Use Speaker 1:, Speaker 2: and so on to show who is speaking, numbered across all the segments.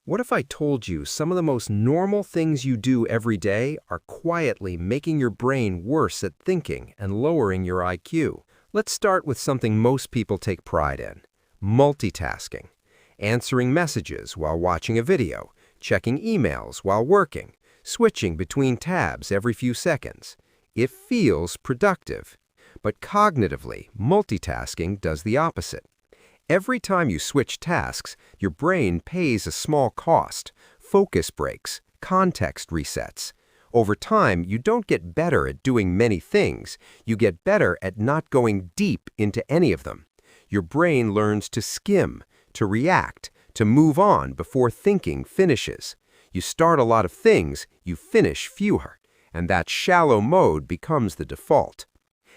Speaker 1: What if I told you some of the most normal things you do every day are quietly making your brain worse at thinking and lowering your IQ? Let's start with something most people take pride in: multitasking. Answering messages while watching a video, checking emails while working, switching between tabs every few seconds. It feels productive. But cognitively, multitasking does the opposite. Every time you switch tasks, your brain pays a small cost: focus breaks, context resets. Over time, you don't get better at doing many things, you get better at not going deep into any of them. Your brain learns to skim, to react, to move on before thinking finishes. You start a lot of things, you finish fewer, and that shallow mode becomes the default.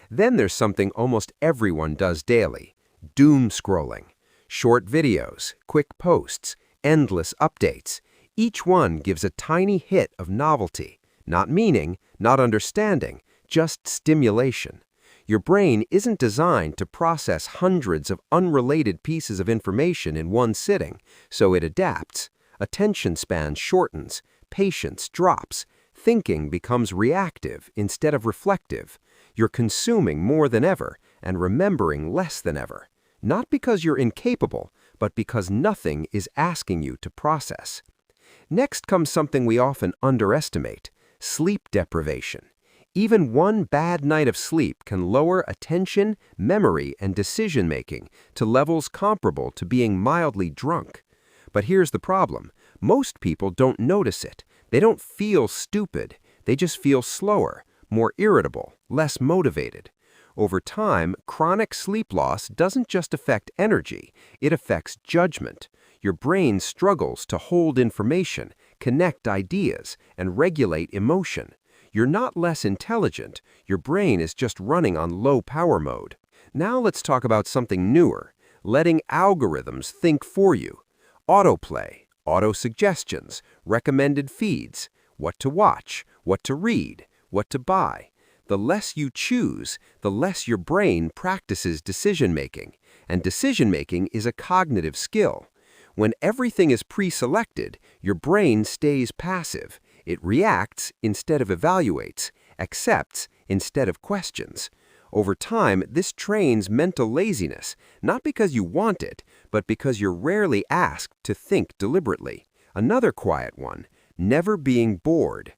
Speaker 1: Then there's something almost everyone does daily: doomscrolling. Short videos, quick posts, endless updates. Each one gives a tiny hit of novelty, not meaning, not understanding, just stimulation. Your brain isn't designed to process hundreds of unrelated pieces of information in one sitting, so it adapts. Attention span shortens, patience drops, thinking becomes reactive instead of reflective. You're consuming more than ever and remembering less than ever. Not because you're incapable, but because nothing is asking you to process. Next comes something we often underestimate: sleep deprivation. Even one bad night of sleep can lower attention, memory, and decision-making to levels comparable to being mildly drunk. But here's the problem: most people don't notice it. They don't feel stupid. They just feel slower, more irritable, less motivated. Over time, chronic sleep loss doesn't just affect energy, it affects judgment. Your brain struggles to hold information, connect ideas, and regulate emotion. You're not less intelligent, your brain is just running on low power mode. Now let's talk about something newer: letting algorithms think for you. Autoplay, auto-suggestions, recommended feeds, what to watch, what to read, what to buy. The less you choose, the less your brain practices decision-making, and decision-making is a cognitive skill. When everything is pre-selected, your brain stays passive. It reacts instead of evaluates, accepts instead of questions. Over time, this trains mental laziness, not because you want it, but because you're rarely asked to think deliberately. Another quiet one: never being bored.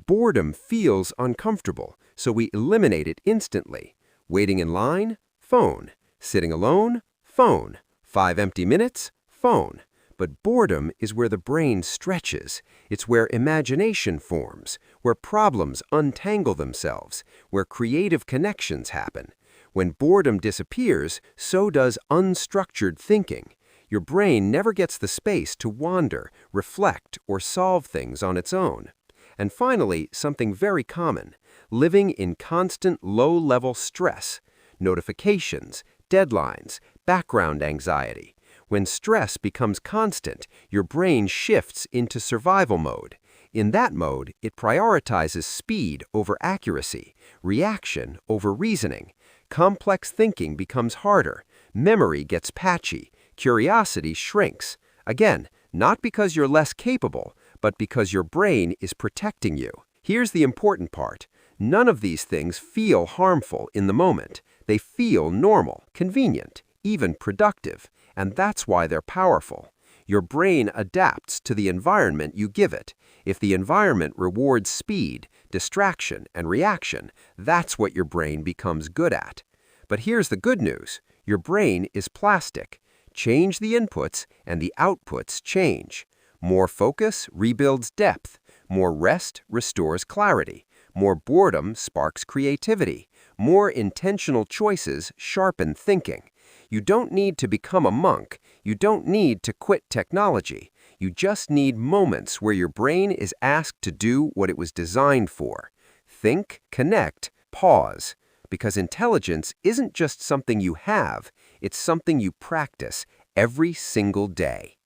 Speaker 1: Boredom feels uncomfortable, so we eliminate it instantly. Waiting in line? Phone. Sitting alone? Phone. 5 empty minutes? Phone. But boredom is where the brain stretches. It's where imagination forms, where problems untangle themselves, where creative connections happen. When boredom disappears, so does unstructured thinking. Your brain never gets the space to wander, reflect, or solve things on its own. And finally, something very common: living in constant low-level stress. Notifications, deadlines, background anxiety. When stress becomes constant, your brain shifts into survival mode. In that mode, it prioritizes speed over accuracy, reaction over reasoning. Complex thinking becomes harder, memory gets patchy, curiosity shrinks. Again, not because you're less capable, but because your brain is protecting you. Here's the important part: none of these things feel harmful in the moment. They feel normal, convenient, even productive, and that's why they're powerful. Your brain adapts to the environment you give it. If the environment rewards speed, distraction, and reaction, that's what your brain becomes good at. But here's the good news: your brain is plastic. Change the inputs, and the outputs change. More focus rebuilds depth. More rest restores clarity. More boredom sparks creativity. More intentional choices sharpen thinking. You don't need to become a monk. You don't need to quit technology. You just need moments where your brain is asked to do what it was designed for: think, connect, pause. Because intelligence isn't just something you have, it's something you practice every single day.